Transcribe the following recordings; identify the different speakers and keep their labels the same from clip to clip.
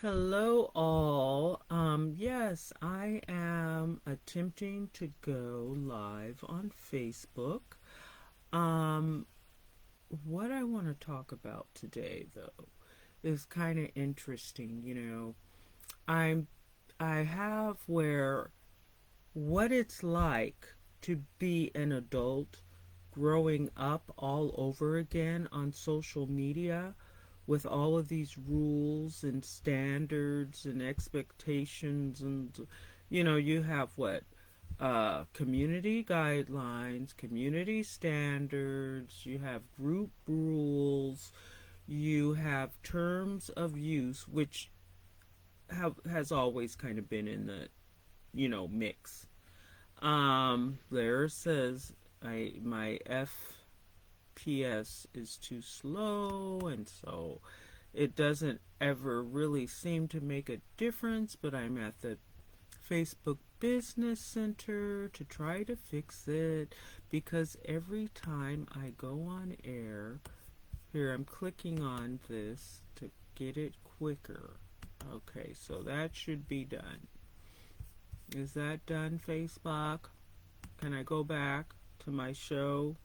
Speaker 1: Hello, all. Yes, I am attempting to go live on Facebook. Um, what I want to talk about today, though, is kind of interesting. I'm, I have where what it's like to be an adult growing up all over again on social media with all of these rules and standards and expectations. And you have what, community guidelines, community standards, you have group rules, you have terms of use, which has always kind of been in the mix. There says my FPS is too slow, and so it doesn't ever really seem to make a difference, but I'm at the Facebook Business Center to try to fix it because every time I go on air, here I'm clicking on this to get it quicker. Okay, so that should be done. Is that done, Facebook? Can I go back to my show?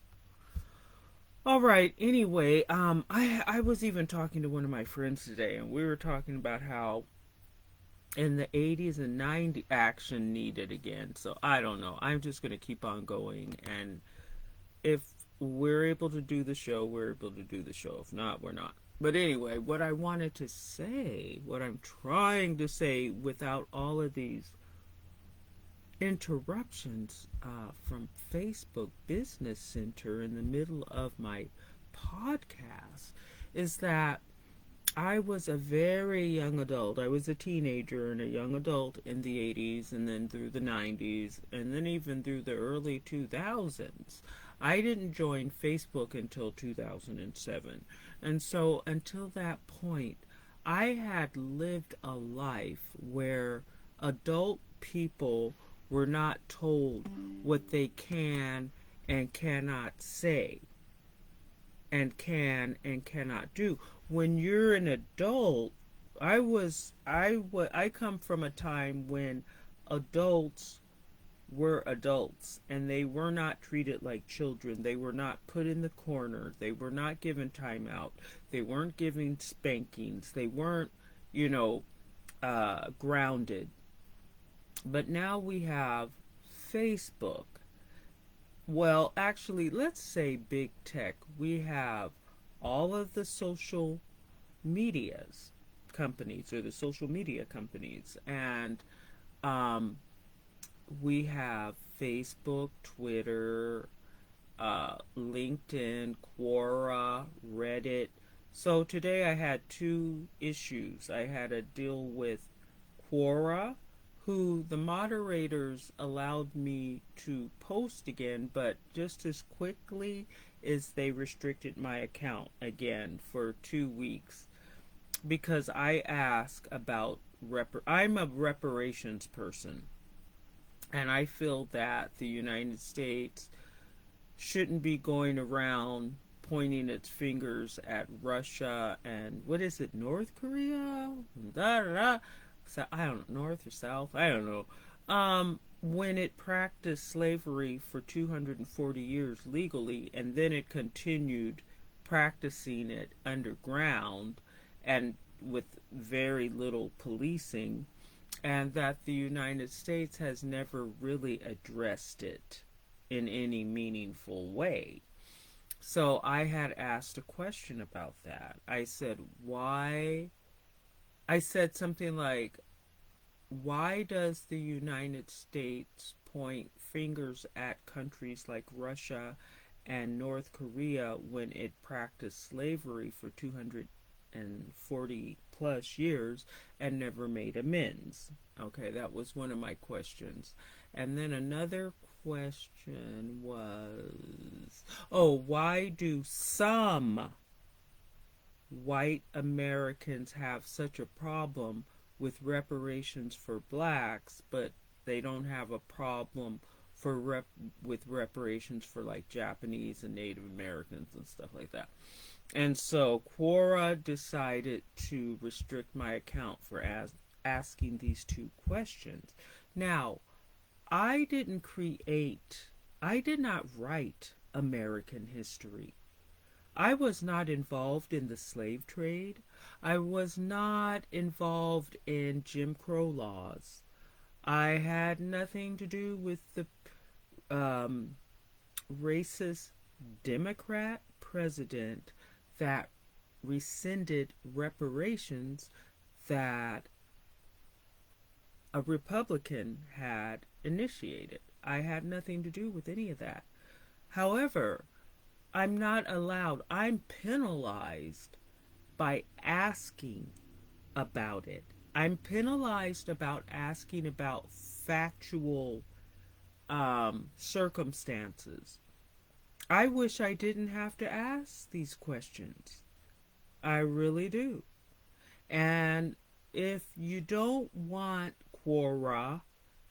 Speaker 1: All right. Anyway, I was even talking to one of my friends today, and we were talking about how in the 80s and 90s action needed again. So I don't know. I'm just going to keep on going, and if we're able to do the show, we're able to do the show. If not, we're not. But anyway, what I wanted to say, what I'm trying to say without all of these interruptions from Facebook Business Center in the middle of my podcast is that I was a very young adult. I was a teenager and a young adult in the 80s and then through the 90s and then even through the early 2000s. I didn't join Facebook until 2007. And so until that point, I had lived a life where adult people were not told what they can and cannot say and can and cannot do. When you're an adult, I come from a time when adults were adults and they were not treated like children. They were not put in the corner. They were not given time out. They weren't given spankings. They weren't, grounded. But now we have Facebook. Well, actually, let's say big tech. We have all of the social medias companies or the social media companies. And um, we have Facebook, Twitter, LinkedIn, Quora, Reddit. So today I had two issues. I had to deal with Quora, who the moderators allowed me to post again, but just as quickly as they restricted my account again for 2 weeks because I ask about I'm a reparations person, and I feel that the United States shouldn't be going around pointing its fingers at Russia and what is it, North Korea? Da, da, da. So, I don't know, North or South, I don't know. When it practiced slavery for 240 years legally, and then it continued practicing it underground and with very little policing, and that the United States has never really addressed it in any meaningful way. So I had asked a question about that. I said, why? I said something like, why does the United States point fingers at countries like Russia and North Korea when it practiced slavery for 240 plus years and never made amends? Okay, that was one of my questions. And then another question was, oh, why do some white Americans have such a problem with reparations for blacks, but they don't have a problem with reparations for like Japanese and Native Americans and stuff like that? And so Quora decided to restrict my account for asking these two questions. Now, I did not write American history. I was not involved in the slave trade. I was not involved in Jim Crow laws. I had nothing to do with the um, racist Democrat president that rescinded reparations that a Republican had initiated. I had nothing to do with any of that. However, I'm not allowed, I'm penalized by asking about it. I'm penalized about asking about factual circumstances. I wish I didn't have to ask these questions. I really do. And if you don't want Quora,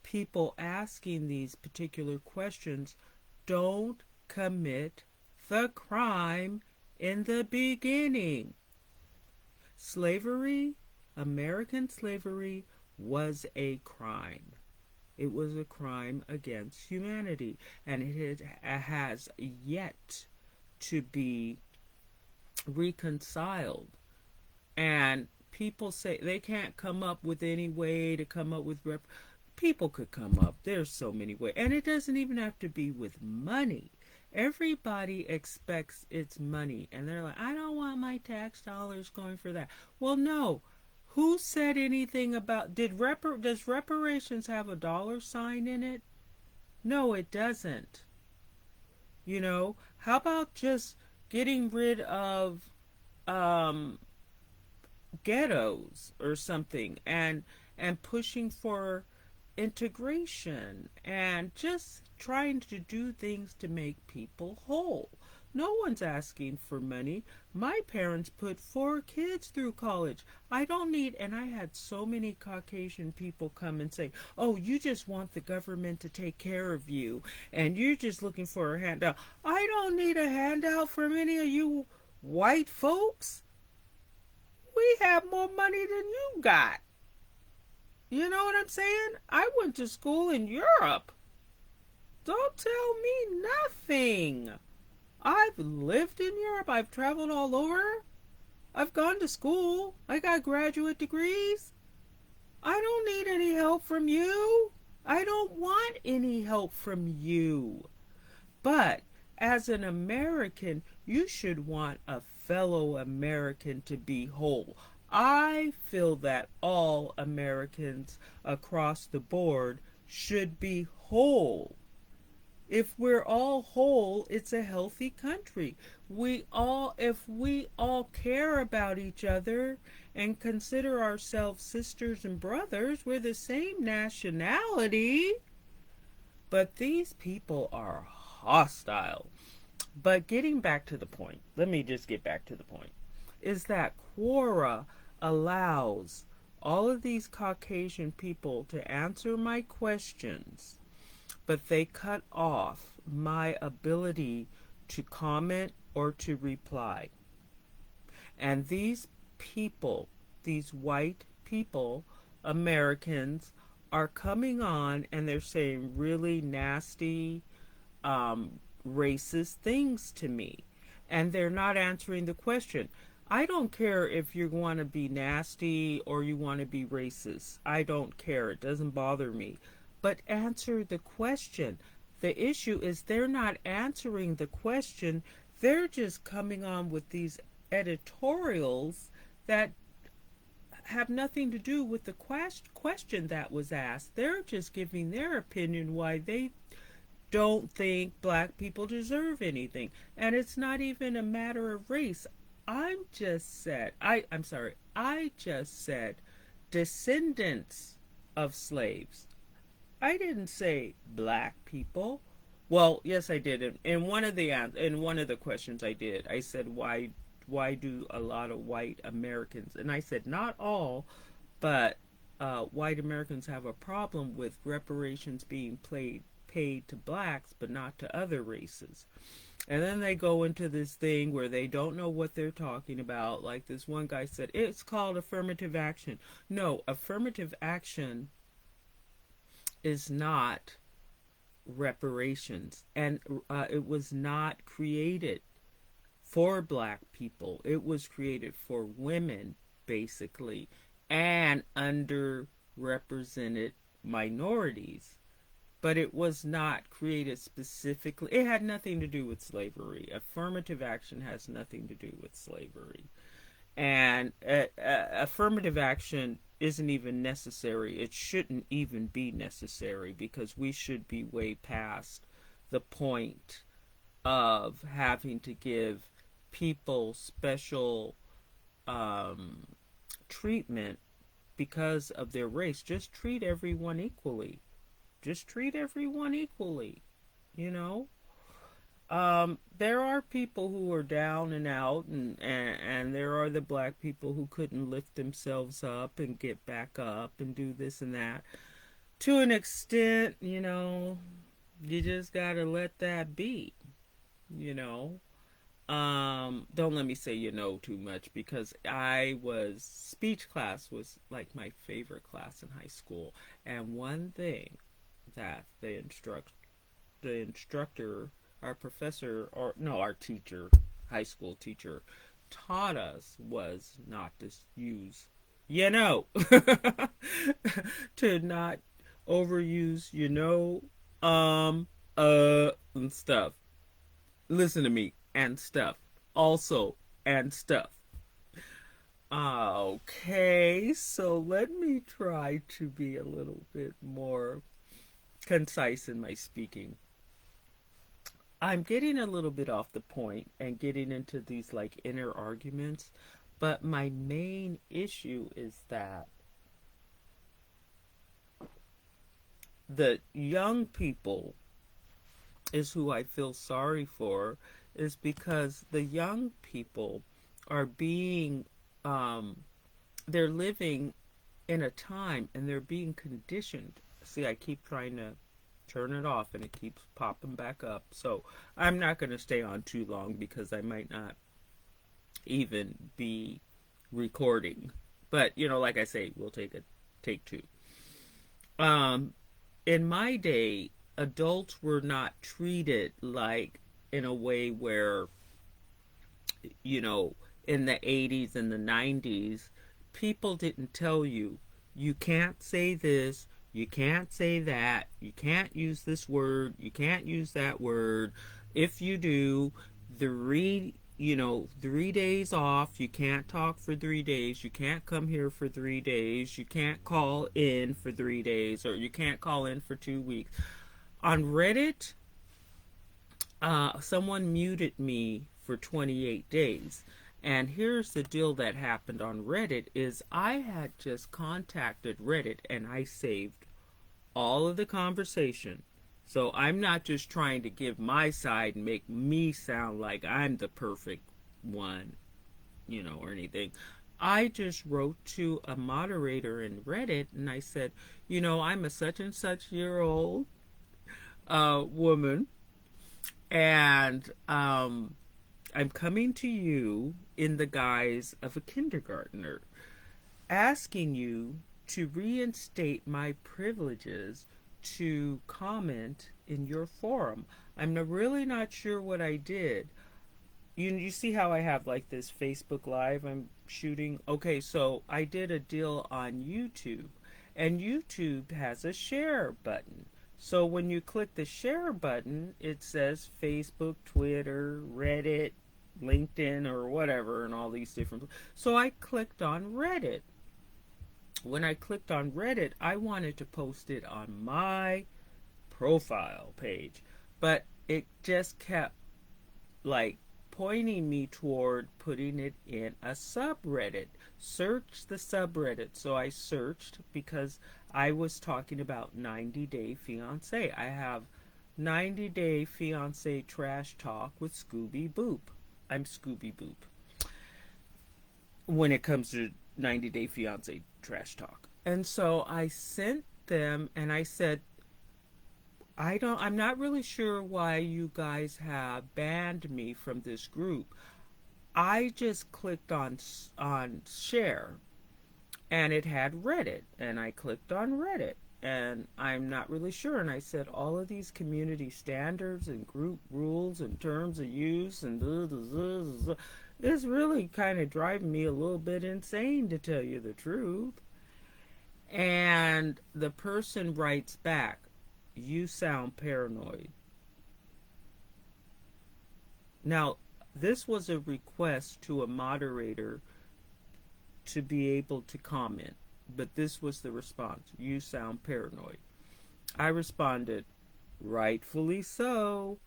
Speaker 1: people asking these particular questions, don't commit the crime in the beginning. Slavery, American slavery, was a crime. It was a crime against humanity, and it has yet to be reconciled. And people say they can't come up with any way to come up with people could come up. There's so many ways, and it doesn't even have to be with money. Everybody expects it's money, and they're like, I don't want my tax dollars going for that. Well, no. Who said anything about does reparations have a dollar sign in it? No, it doesn't. How about just getting rid of um ghettos or something, and pushing for integration and just trying to do things to make people whole. No one's asking for money. My parents put 4 kids through college. I don't need, and I had so many Caucasian people come and say, oh, you just want the government to take care of you and you're just looking for a handout. I don't need a handout from any of you white folks. We have more money than you got. You know what I'm saying? I went to school in Europe. Don't tell me nothing. I've lived in Europe. I've traveled all over. I've gone to school. I got graduate degrees. I don't need any help from you. I don't want any help from you. But as an American, you should want a fellow American to be whole. I feel that all Americans across the board should be whole. If we're all whole, it's a healthy country. If we all care about each other and consider ourselves sisters and brothers, we're the same nationality. But these people are hostile. But getting back to the point, let me just get back to the point, is that Quora allows all of these Caucasian people to answer my questions, but they cut off my ability to comment or to reply. And these people, these white people, Americans, are coming on and they're saying really nasty, racist things to me. And they're not answering the question. I don't care if you want to be nasty or you want to be racist. I don't care. It doesn't bother me. But answer the question. The issue is they're not answering the question. They're just coming on with these editorials that have nothing to do with the question that was asked. They're just giving their opinion why they don't think black people deserve anything. And it's not even a matter of race. I just said descendants of slaves. I didn't say black people. Well, yes, I did. In one of the questions I did, I said why do a lot of white Americans, and I said not all, but white Americans have a problem with reparations being paid to blacks, but not to other races. And then they go into this thing where they don't know what they're talking about. Like this one guy said, it's called affirmative action. No, affirmative action is not reparations. And it was not created for black people, it was created for women, basically, and underrepresented minorities. But it was not created specifically. It had nothing to do with slavery. Affirmative action has nothing to do with slavery. And affirmative action isn't even necessary. It shouldn't even be necessary because we should be way past the point of having to give people special um, treatment because of their race. Just treat everyone equally. Just treat everyone equally, you know? There are people who are down and out, and there are the black people who couldn't lift themselves up and get back up and do this and that. To an extent, you just gotta let that be, you know. Don't let me say too much because speech class was like my favorite class in high school. And one thing that the instructor, our professor, or no, our teacher, high school teacher, taught us was not to use, you know, to not overuse, um, and stuff. Listen to me, and stuff. Also, and stuff. Okay, so let me try to be a little bit more concise in my speaking. I'm getting a little bit off the point and getting into these like inner arguments, but my main issue is that the young people is who I feel sorry for, is because the young people are being they're living in a time and they're being conditioned. See, I keep trying to turn it off and it keeps popping back up. So I'm not going to stay on too long because I might not even be recording. But, like I say, we'll take two. Um, in my day, adults were not treated like in a way where, you know, in the 80s and the 90s, people didn't tell you, you can't say this, you can't say that, you can't use this word, you can't use that word. If you do, 3 days off, you can't talk for 3 days, you can't come here for 3 days, you can't call in for 3 days, or you can't call in for 2 weeks. On Reddit, someone muted me for 28 days. And here's the deal that happened on Reddit is I had just contacted Reddit and I saved all of the conversation. So I'm not just trying to give my side and make me sound like I'm the perfect one, or anything. I just wrote to a moderator in Reddit and I said, I'm a such and such year old woman, and I'm coming to you in the guise of a kindergartner, asking you to reinstate my privileges to comment in your forum. I'm really not sure what I did. You see how I have like this Facebook Live I'm shooting? Okay, so I did a deal on YouTube, and YouTube has a share button. So when you click the share button, it says Facebook, Twitter, Reddit, LinkedIn, or whatever, and all these different. So I clicked on Reddit. When I clicked on Reddit, I wanted to post it on my profile page, but it just kept like pointing me toward putting it in a subreddit. Search the subreddit. So I searched because I was talking about 90 Day Fiancé. I have 90 Day Fiancé Trash Talk with Scooby Boop. I'm Scooby Boop when it comes to 90 Day Fiancé Trash Talk. And so I sent them and I said, I'm not really sure why you guys have banned me from this group. I just clicked on share and it had Reddit, and I clicked on Reddit, and I'm not really sure. And I said all of these community standards and group rules and terms of use and blah, blah, blah, blah, it's really kind of driving me a little bit insane, to tell you the truth. And the person writes back, "You sound paranoid." Now, this was a request to a moderator to be able to comment, but this was the response: "You sound paranoid." I responded, "Rightfully so."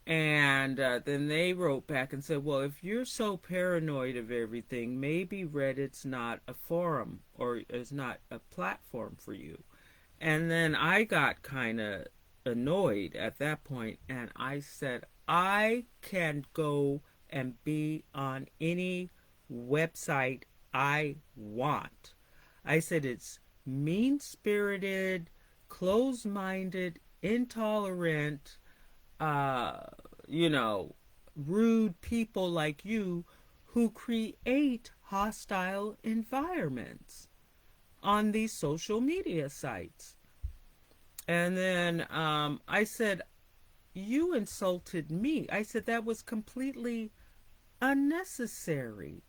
Speaker 1: And then they wrote back and said, "Well, if you're so paranoid of everything, maybe Reddit's not a forum or is not a platform for you." And then I got kind of annoyed at that point, and I said, "I can go and be on any website I want." I said, "It's mean spirited, closed minded, intolerant, uh, you know, rude people like you who create hostile environments on these social media sites." And then I said, "You insulted me." I said, "That was completely unnecessary,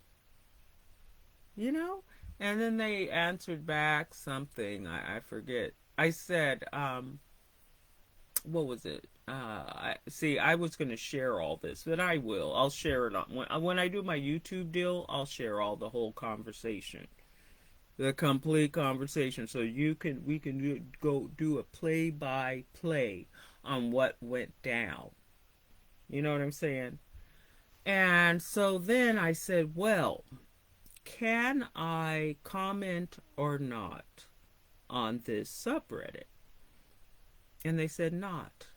Speaker 1: you know?" And then they answered back something, I forget. I said, what was it? I was going to share all this, but I will. I'll share it when I do my YouTube deal. I'll share all the whole conversation, the complete conversation, so we can go do a play by play on what went down. You know what I'm saying? And so then I said, "Well, can I comment or not on this subreddit?" And they said not.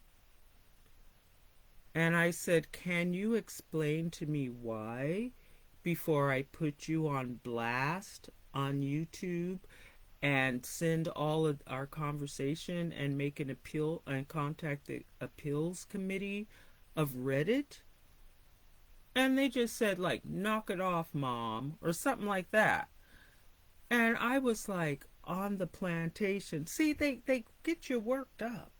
Speaker 1: And I said, "Can you explain to me why before I put you on blast on YouTube and send all of our conversation and make an appeal and contact the appeals committee of Reddit?" And they just said, like, "Knock it off, mom," or something like that. And I was like, on the plantation. See, they get you worked up.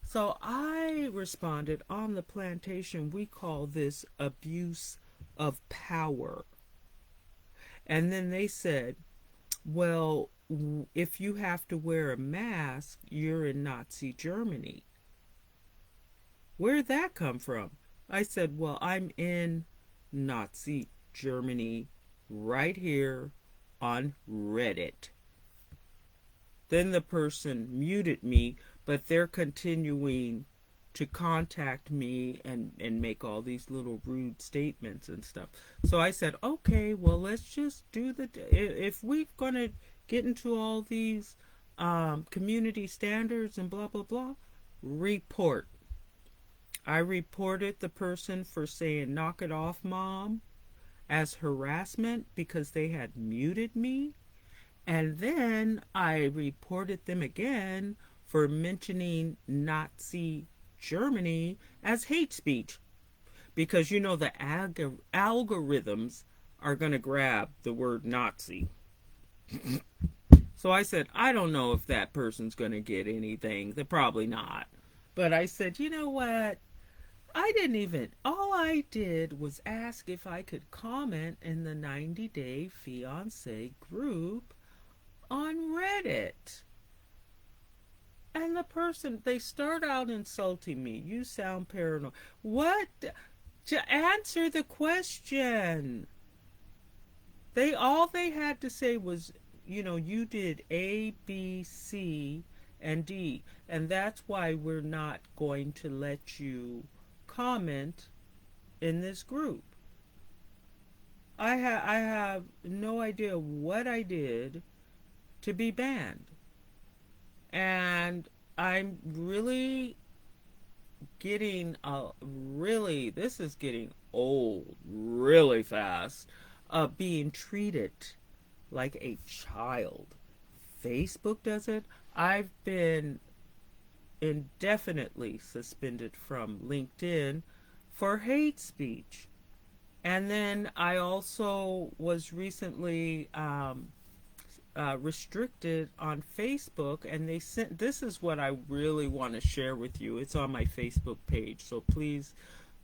Speaker 1: So I responded, "On the plantation, we call this abuse of power." And then they said, "Well, if you have to wear a mask, you're in Nazi Germany." Where'd that come from? I said, "Well, I'm in Nazi Germany right here on Reddit." Then the person muted me, but they're continuing to contact me and make all these little rude statements and stuff. So I said, "Okay, well, let's just do if we're going to get into all these community standards and blah, blah, blah, report." I reported the person for saying, "Knock it off, mom," as harassment because they had muted me. And then I reported them again for mentioning Nazi Germany as hate speech. Because you know the algorithms are going to grab the word Nazi. So I said, I don't know if that person's going to get anything. They're probably not. But I said, you know what? All I did was ask if I could comment in the 90-day fiancé group on Reddit. And the person, they start out insulting me. "You sound paranoid." What? To answer the question. All they had to say was, "You did A, B, C, and D, and that's why we're not going to let you comment in this group." I have no idea what I did to be banned. And I'm really this is getting old really fast, being treated like a child. Facebook does it. I've been indefinitely suspended from LinkedIn for hate speech. And then I also was recently restricted on Facebook, and they sent. This is what I really want to share with you. It's on my Facebook page, so please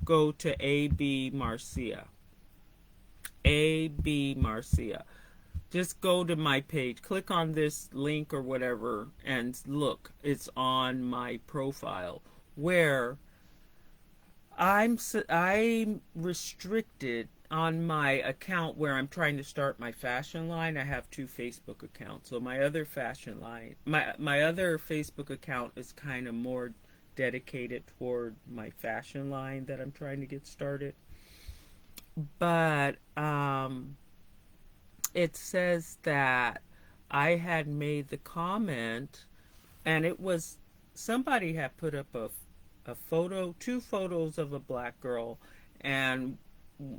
Speaker 1: go to AB Marcia. AB Marcia. Just go to my page, click on this link or whatever, and look. It's on my profile where I'm restricted on my account where I'm trying to start my fashion line. I have two Facebook accounts. So my other fashion line, my other Facebook account is kind of more dedicated toward my fashion line that I'm trying to get started. But it says that I had made the comment, and it was somebody had put up a photo, two photos of a black girl, and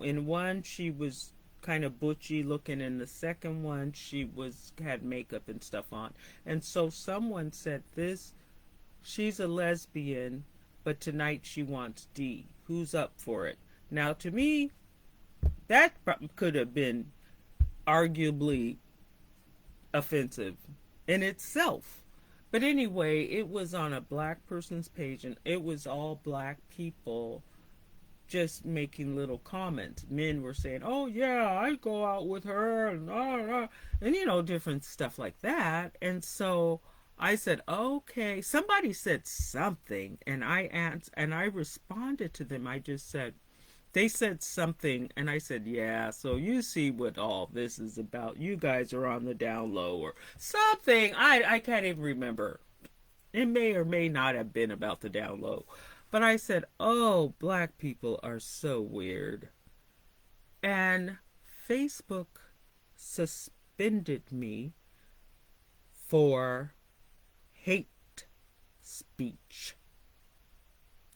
Speaker 1: in one she was kind of butchy looking, in the second one she was had makeup and stuff on. And so someone said, this, she's a lesbian, but tonight she wants D. Who's up for it? Now to me, that could have been arguably offensive in itself. But anyway, it was on a black person's page, and it was all black people just making little comments. Men were saying, "Oh yeah, I go out with her," and you know, different stuff like that. And so I said, "Okay." Somebody said something, and I responded to them. I just said, they said something, and I said, "Yeah, so you see what all this is about. You guys are on the down low," or something. I can't even remember. It may or may not have been about the down low. But I said, "Oh, black people are so weird." And Facebook suspended me for hate speech,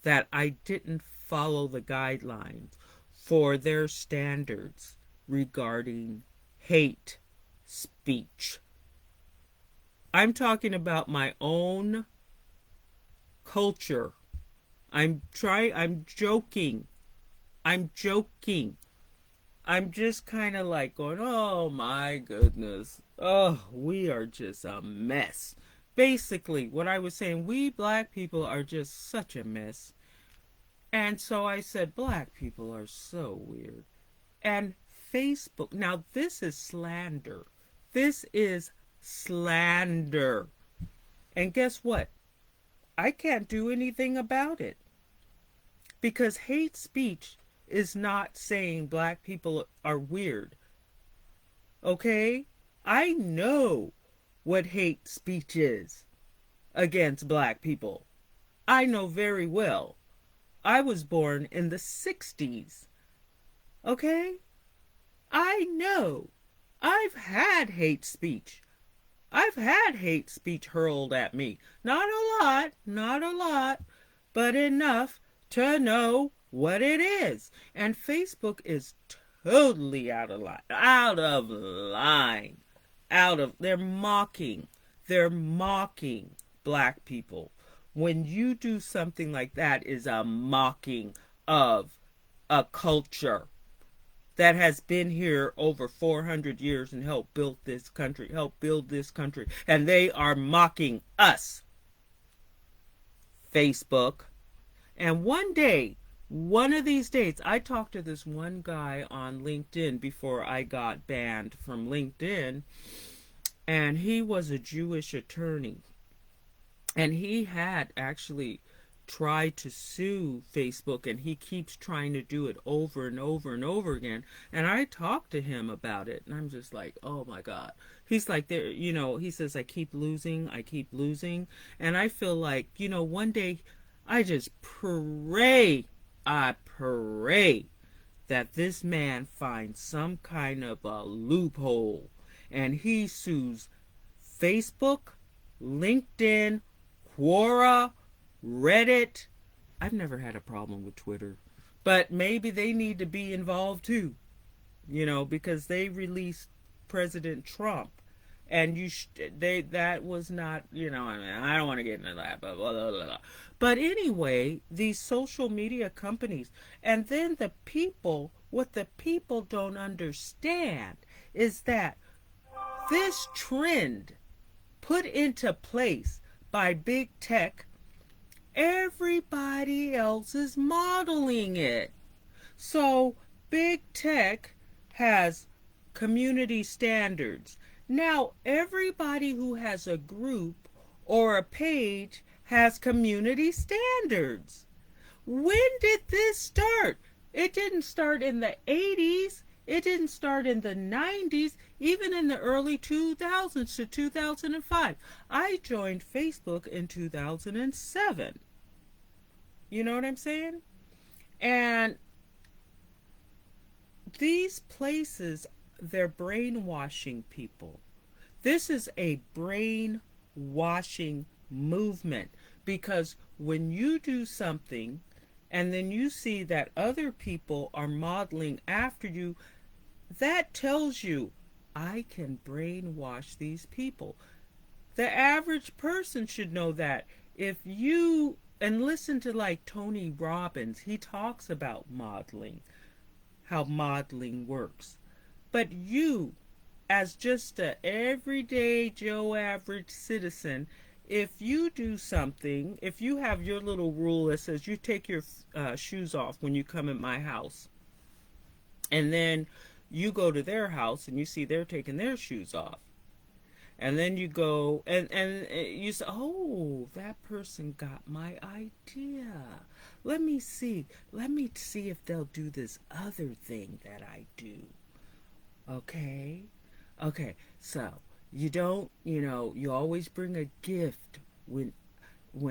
Speaker 1: that I didn't follow the guidelines for their standards regarding hate speech. I'm talking about my own culture. I'm joking. I'm just kind of like going, "Oh my goodness. Oh, we are just a mess." Basically, what I was saying, we black people are just such a mess. And so I said, black people are so weird. And Facebook, now this is slander. This is slander. And guess what? I can't do anything about it. Because hate speech is not saying black people are weird. Okay? I know what hate speech is against black people. I know very well. I was born in the 60s. Okay? I know. I've had hate speech. I've had hate speech hurled at me. Not a lot, but enough to know what it is. And Facebook is totally out of line. They're mocking. They're mocking black people. When you do something like that, is a mocking of a culture that has been here over 400 years and helped build this country, and they are mocking us, Facebook. And one of these days, I talked to this one guy on LinkedIn before I got banned from LinkedIn, and he was a Jewish attorney. And he had actually tried to sue Facebook, and he keeps trying to do it over and over and over again. And I talked to him about it, and I'm just like, oh my God. He's like, there, he says, I keep losing. And I feel like, one day I just I pray that this man finds some kind of a loophole and he sues Facebook, LinkedIn, Quora, Reddit. I've never had a problem with Twitter, but maybe they need to be involved too, because they released President Trump, and that was not, I mean, I don't want to get into that, but blah, blah, blah, blah. But anyway, these social media companies, and then the people, what the people don't understand is that this trend put into place by big tech, everybody else is modeling it. So big tech has community standards. Now everybody who has a group or a page has community standards. When did this start? It didn't start in the 80s. It didn't start in the 90s, even in the early 2000s to 2005. I joined Facebook in 2007. You know what I'm saying? And these places, they're brainwashing people. This is a brainwashing movement because when you do something and then you see that other people are modeling after you, that tells you I can brainwash these people. The average person should know that. If you and listen to like Tony Robbins, he talks about modeling, how modeling works. But you, as just a everyday Joe average citizen, if you do something, if you have your little rule that says you take your shoes off when you come in my house, and then you go to their house and you see they're taking their shoes off, and then you go and you say, oh, that person got my idea. Let me see if they'll do this other thing that I do. Okay? Okay, so you don't, you always bring a gift when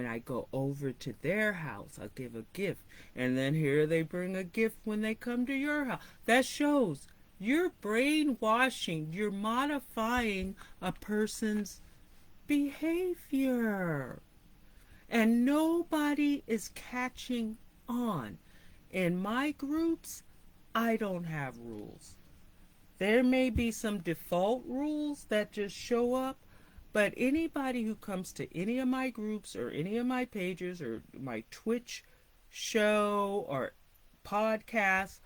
Speaker 1: I go over to their house. I'll give a gift. And then here they bring a gift when they come to your house. That shows you're brainwashing, you're modifying a person's behavior. And nobody is catching on. In my groups, I don't have rules. There may be some default rules that just show up, but anybody who comes to any of my groups or any of my pages or my Twitch show or podcast,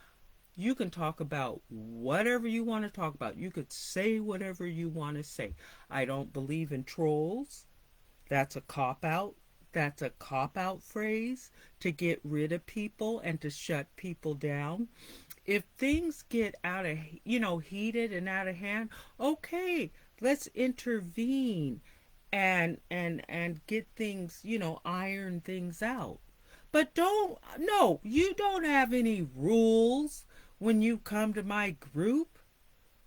Speaker 1: you can talk about whatever you want to talk about. You could say whatever you want to say. I don't believe in trolls. That's a cop-out. That's a cop-out phrase to get rid of people and to shut people down. If things get out of, heated and out of hand, okay, let's intervene and get things, iron things out. But you don't have any rules when you come to my group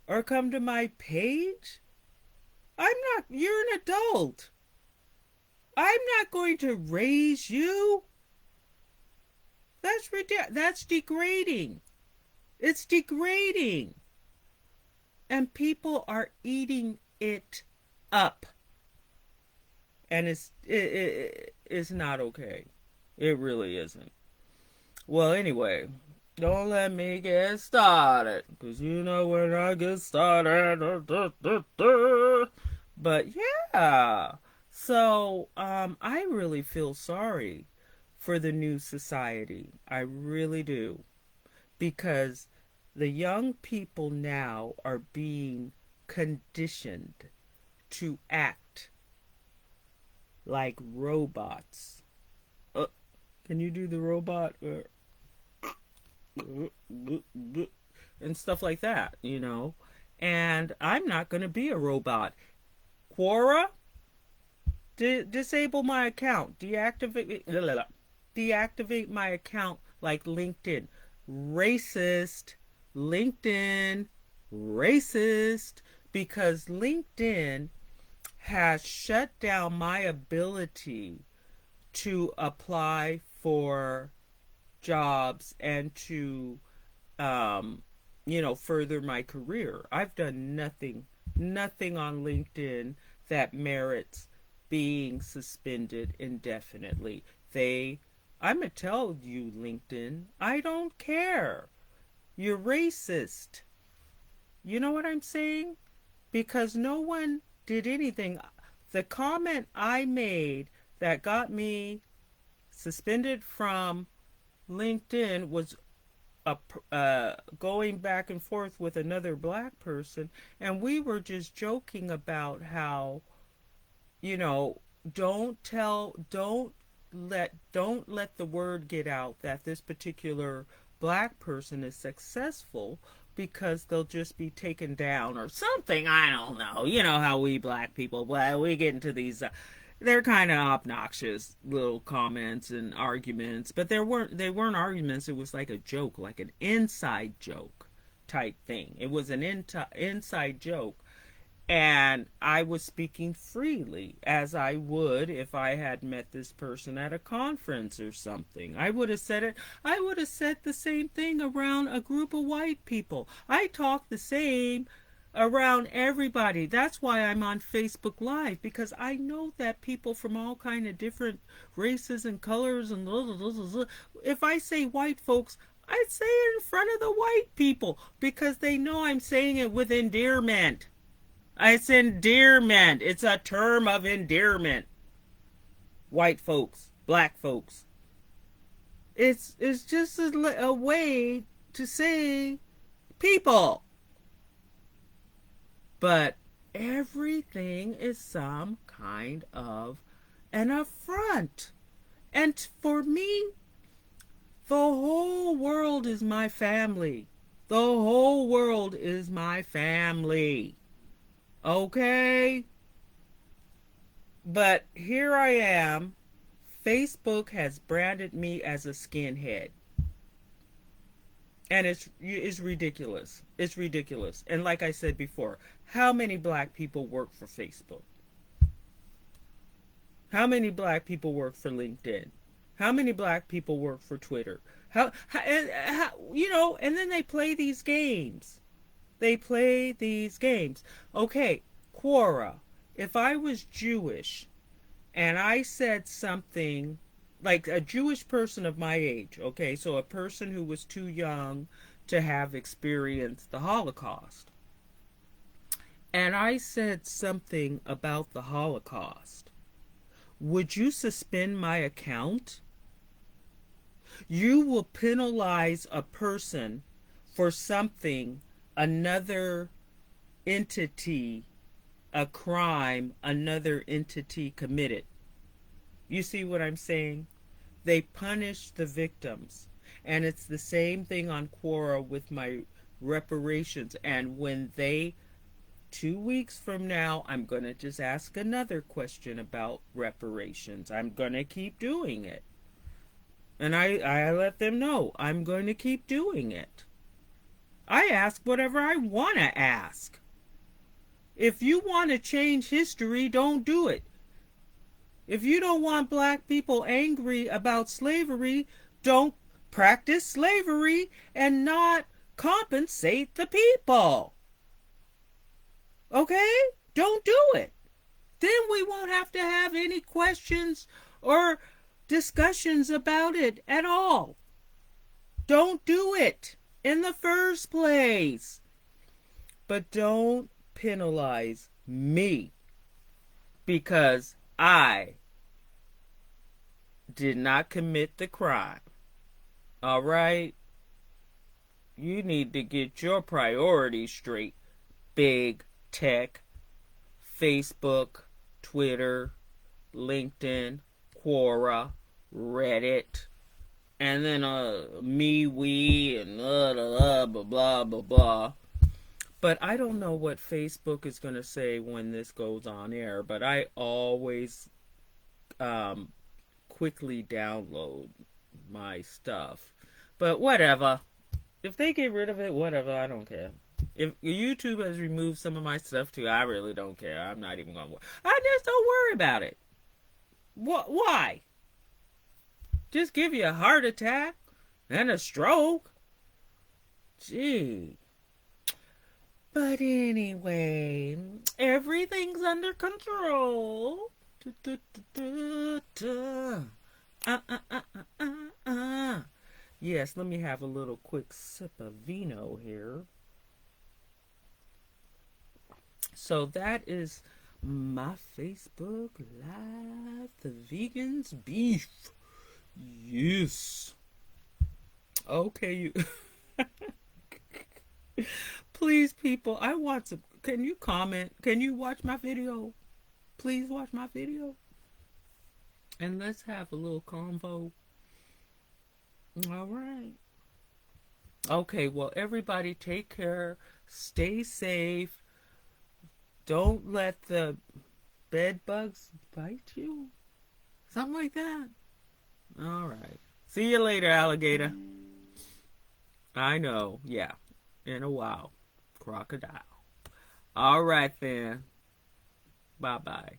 Speaker 1: or come to my page. You're an adult. I'm not going to raise you. That's ridiculous. That's degrading. It's degrading. And people are eating it up. And it's not okay. It really isn't. Well, anyway, don't let me get started. Because when I get started. But yeah. So, I really feel sorry for the new society. I really do. Because the young people now are being conditioned to act like robots. Can you do the robot? And stuff like that, And I'm not going to be a robot. Quora, disable my account. Deactivate my account like LinkedIn. Racist. LinkedIn. Racist. Because LinkedIn has shut down my ability to apply for jobs and to, further my career. I've done nothing on LinkedIn that merits being suspended indefinitely. I'm going to tell you, LinkedIn, I don't care. You're racist. You know what I'm saying? Because no one did anything. The comment I made that got me suspended from LinkedIn was going back and forth with another black person, and we were just joking about how, you know, don't let the word get out that this particular black person is successful because they'll just be taken down or something. I don't know. You know how we black people, well, we get into these they're kind of obnoxious little comments and arguments, but they weren't arguments. It was like a joke, like an inside joke type thing. It was an inside joke, and I was speaking freely as I would if I had met this person at a conference or something. I would have said it. I would have said the same thing around a group of white people. I talk the same around everybody. That's why I'm on Facebook Live, because I know that people from all kind of different races and colors and blah, blah, blah, blah. If I say white folks, I say it in front of the white people because they know I'm saying it with endearment. It's endearment. It's a term of endearment. White folks, black folks. It's just a way to say people. But everything is some kind of an affront. And for me, the whole world is my family. The whole world is my family. Okay? But here I am. Facebook has branded me as a skinhead. And it's ridiculous. It's ridiculous. And like I said before, how many black people work for Facebook? How many black people work for LinkedIn? How many black people work for Twitter? You know, and then they play these games. They play these games. Okay, Quora. If I was Jewish and I said something like a Jewish person of my age, okay, so a person who was too young to have experienced the Holocaust, and I said something about the Holocaust, would you suspend my account? You will penalize a person for something another entity, a crime another entity committed. You see what I'm saying? They punish the victims. And it's the same thing on Quora with my reparations. And when 2 weeks from now, I'm going to just ask another question about reparations. I'm going to keep doing it. And I let them know I'm going to keep doing it. I ask whatever I want to ask. If you want to change history, don't do it. If you don't want black people angry about slavery, don't practice slavery and not compensate the people. Okay? Don't do it. Then we won't have to have any questions or discussions about it at all. Don't do it in the first place. But don't penalize me because I did not commit the crime. All right? You need to get your priorities straight. Big tech, Facebook, Twitter, LinkedIn, Quora, Reddit, and then we, and blah, blah, blah, blah. But I don't know what Facebook is going to say when this goes on air, but I always quickly download my stuff. But whatever. If they get rid of it, whatever, I don't care. If YouTube has removed some of my stuff too, I really don't care. I'm not even going to worry. I just don't worry about it. Why? Just give you a heart attack and a stroke. Gee. But anyway, everything's under control. Yes, let me have a little quick sip of vino here. So that is My Facebook Live, the vegans beef. Yes. Okay, you. Please, people, I want to. Can you comment? Can you watch my video? Please watch my video. And let's have a little convo. All right. Okay, well, everybody take care. Stay safe. Don't let the bed bugs bite you. Something like that. All right. See you later, alligator. I know. Yeah. In a while. Crocodile. All right, then. Bye bye.